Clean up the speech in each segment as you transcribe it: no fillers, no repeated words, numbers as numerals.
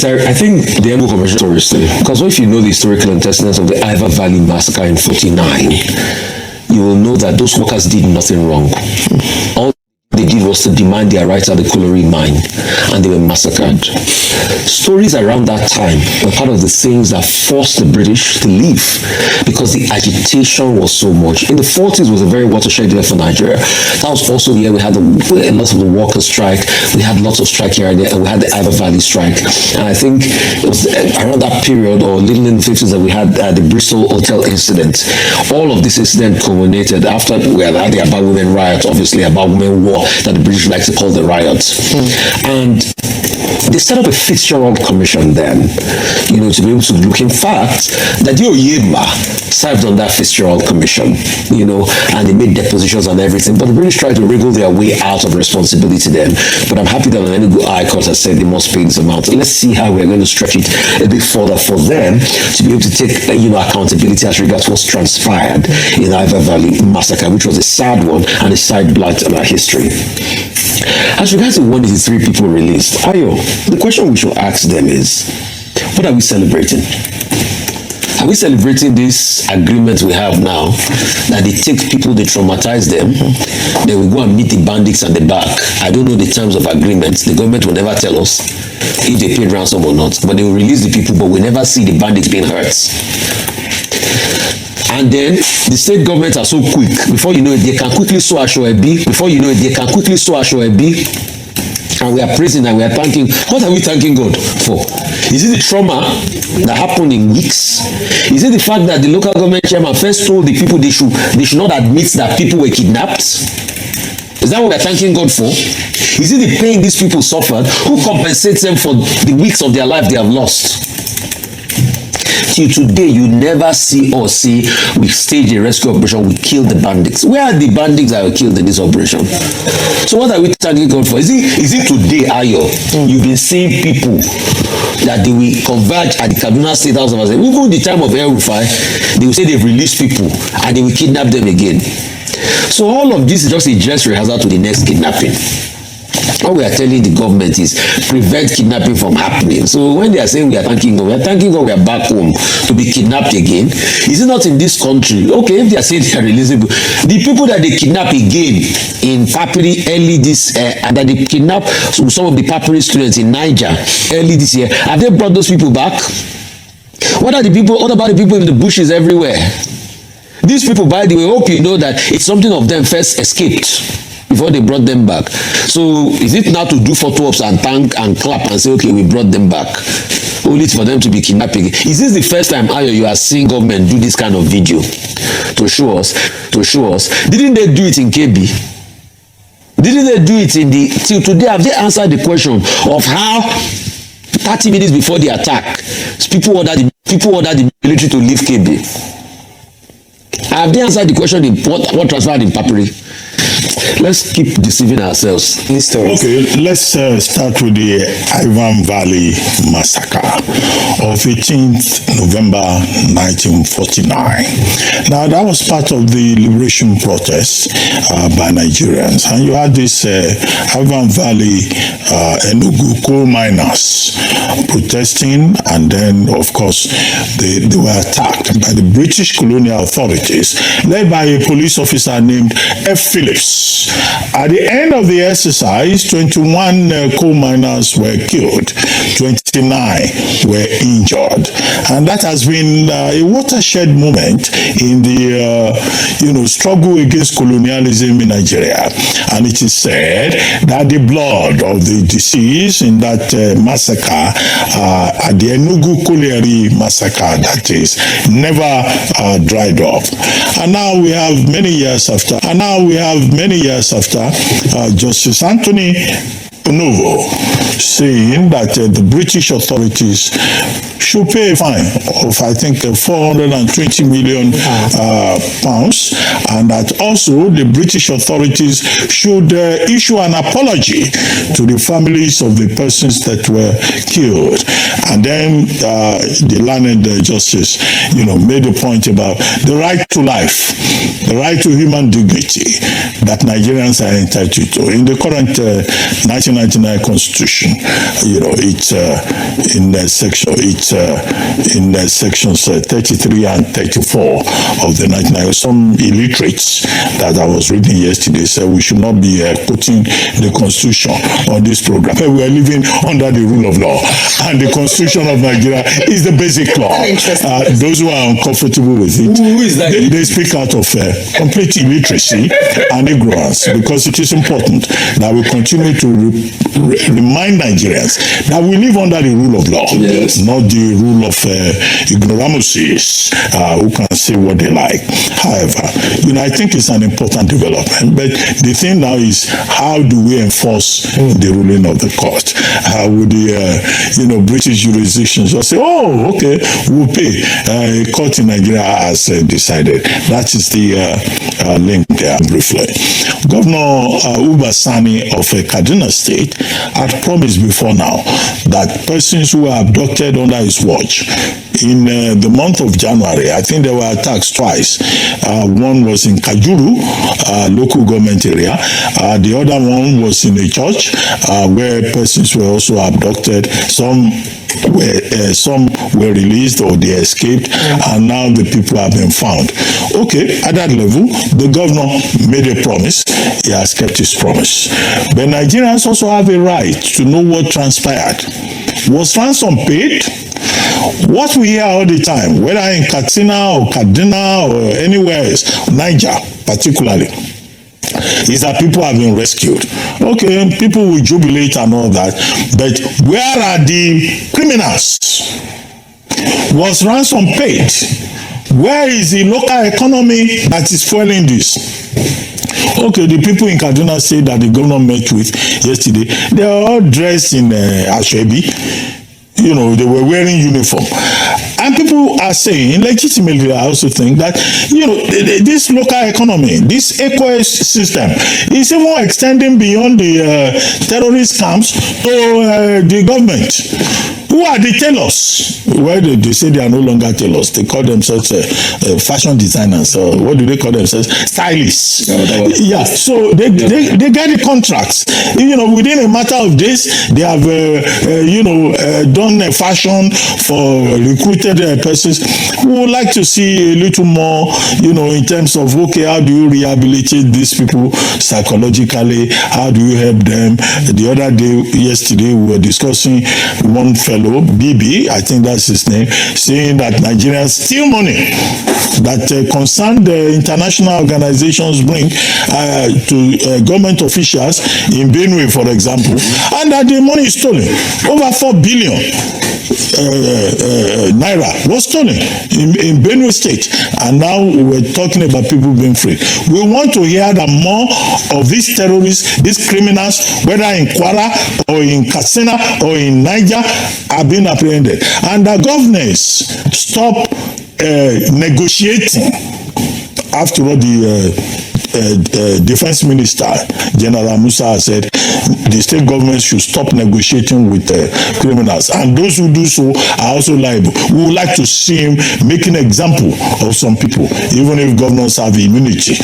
I think the Enugu Convention is story, because if you know the historical antecedents of the Iva Valley massacre in 49, you will know that those workers did nothing wrong. All they did was to demand their rights at the colliery mine, and they were massacred. Stories around that time were part of the things that forced the British to leave, because the agitation was so much. In the 40s was a very watershed year for Nigeria. That was also the year we had lots of the workers' strike. We had lots of strike here and there, and we had the Iva Valley strike. And I think it was around that period, or little in the 50s, that we had the Bristol Hotel incident. All of this incident culminated after we had the About Women riot, obviously About Women war, that the British like to call the riots. And they set up a Fitzgerald Commission then, to be able to look. In fact, that Oyema served on that Fitzgerald Commission, and they made depositions and everything. But the British tried to wriggle their way out of responsibility then. But I'm happy that the Enugu High Court has said they must pay this amount. Let's see how we're going to stretch it a bit further for them to be able to take, accountability as regards what's transpired in the Iva Valley massacre, which was a sad one and a side blight on our history. As regards to 183 people released, Ayo, the question we should ask them is, what are we celebrating? Are we celebrating this agreement we have now, that they take people, they traumatize them, then we go and meet the bandits at the back? I don't know the terms of agreements. The government will never tell us if they paid ransom or not, but they will release the people, but we never see the bandits being hurt. And then the state governments are so quick. Before you know it, they can quickly sew Ashoebi. And we are praising and we are thanking. What are we thanking God for? Is it the trauma that happened in weeks? Is it the fact that the local government chairman first told the people they should not admit that people were kidnapped? Is that what we are thanking God for? Is it the pain these people suffered? Who compensates them for the weeks of their life they have lost? Till today, you never see or say we staged a rescue operation, we killed the bandits. Where are the bandits that were killed in this operation? So what are we thanking God for? Is it today, Ayo? You've been seeing people that they will converge at the Kaduna State House of Assembly. Even the time of Rufai, they will say they've released people and they will kidnap them again. So all of this is just a dress rehearsal to the next kidnapping. What we are telling the government is prevent kidnapping from happening. So when they are saying we are thanking God, we are back home to be kidnapped again. Is it not in this country? Okay, if they are saying they are releasing the people that they kidnap again in Papiri early this, and that they kidnap some of the Papiri students in Niger early this year, have they brought those people back? What about the people in the bushes everywhere? These people, by the way, hope you know that it's something of them first escaped before they brought them back. So is it now to do photo ops and thank and clap and say, okay, we brought them back, only for them to be kidnapped again? Is this the first time, Ayo, you are seeing government do this kind of video to show us? Didn't they do it in KB? Didn't they do it in till today? Have they answered the question of how 30 minutes before the attack, people ordered the military to leave KB? Have they answered the question in what transpired in Papiri? Let's keep deceiving ourselves. Okay, let's start with the Ivan Valley massacre of 18th November 1949. Now, that was part of the liberation protest by Nigerians. And you had this Ivan Valley Enugu coal miners protesting, and then, of course, they were attacked by the British colonial authorities, led by a police officer named F. Phillips. At the end of the exercise, 21 coal miners were killed, 29 were injured, and that has been a watershed moment in the struggle against colonialism in Nigeria. And it is said that the blood of the deceased in that massacre, at the Enugu Colliery massacre, that is, never dried up. And now we have many years after. Justice Anthony Onovo saying that the British authorities should pay a fine of, I think, 420 million pounds, and that also the British authorities should issue an apology to the families of the persons that were killed. And then the learned justice, made a point about the right to life, the right to human dignity that Nigerians are entitled to. In the current 1999 Constitution, it's in sections 33 and 34 of the 1999. Some illiterates that I was reading yesterday said we should not be quoting the Constitution on this program. We are living under the rule of law, and the Constitution of Nigeria is the basic law. Those who are uncomfortable with it, they speak out of complete illiteracy and ignorance, because it is important that we continue to remind Nigerians that we live under the rule of law, not the rule of ignoramuses who can say what they like. However, I think it's an important development, but the thing now is, how do we enforce the ruling of the court? How would the British jurisdiction just say, oh, okay, we'll pay? A court in Nigeria has decided. That is the link there briefly. Governor Uba Sani of Kaduna State had promised before now that persons who are abducted under his watch in the month of January, I think there were attacks twice. One was in Kajuru, local government area. The other one was in a church where persons were also abducted. Some were released or they escaped, and now the people have been found. Okay, at that level, the governor made a promise. He has kept his promise. But Nigerians also have a right to know what transpired. Was ransom paid? What we hear all the time, whether in Katsina or Kaduna or anywhere else, Niger particularly, is that people have been rescued. Okay, people will jubilate and all that, but where are the criminals? Was ransom paid? Where is the local economy that is fueling this? Okay, the people in Kaduna State that the governor met with yesterday, they are all dressed in Ashwebi. They were wearing uniform. And people are saying, legitimately, I also think that, this local economy, this ecosystem is even extending beyond the terrorist camps to the government. Who are the tailors? Well, they say they are no longer tailors. They call themselves fashion designers. What do they call themselves? Stylists. Yeah, so they get the contracts. Within a matter of days, they have, done a fashion for recruited persons. We would like to see a little more, in terms of, okay, how do you rehabilitate these people psychologically? How do you help them? The other day, yesterday, we were discussing one fellow, BB, I think that's his name, saying that Nigerians steal money that concerned international organizations bring to government officials in Benue, for example, and that the money is stolen. Over 4 billion naira was stolen in Benue State, and now we're talking about people being free. We want to hear that more of these terrorists, these criminals, whether in Kwara or in Katsina or in Niger, are being apprehended, and the governors stop negotiating. After all, the defense minister, General Musa, said the state government should stop negotiating with criminals, and those who do so are also liable. We would like to see him make an example of some people, even if governors have immunity.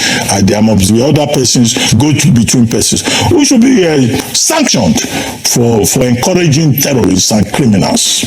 There must be other persons, go between persons. We should be sanctioned for encouraging terrorists and criminals.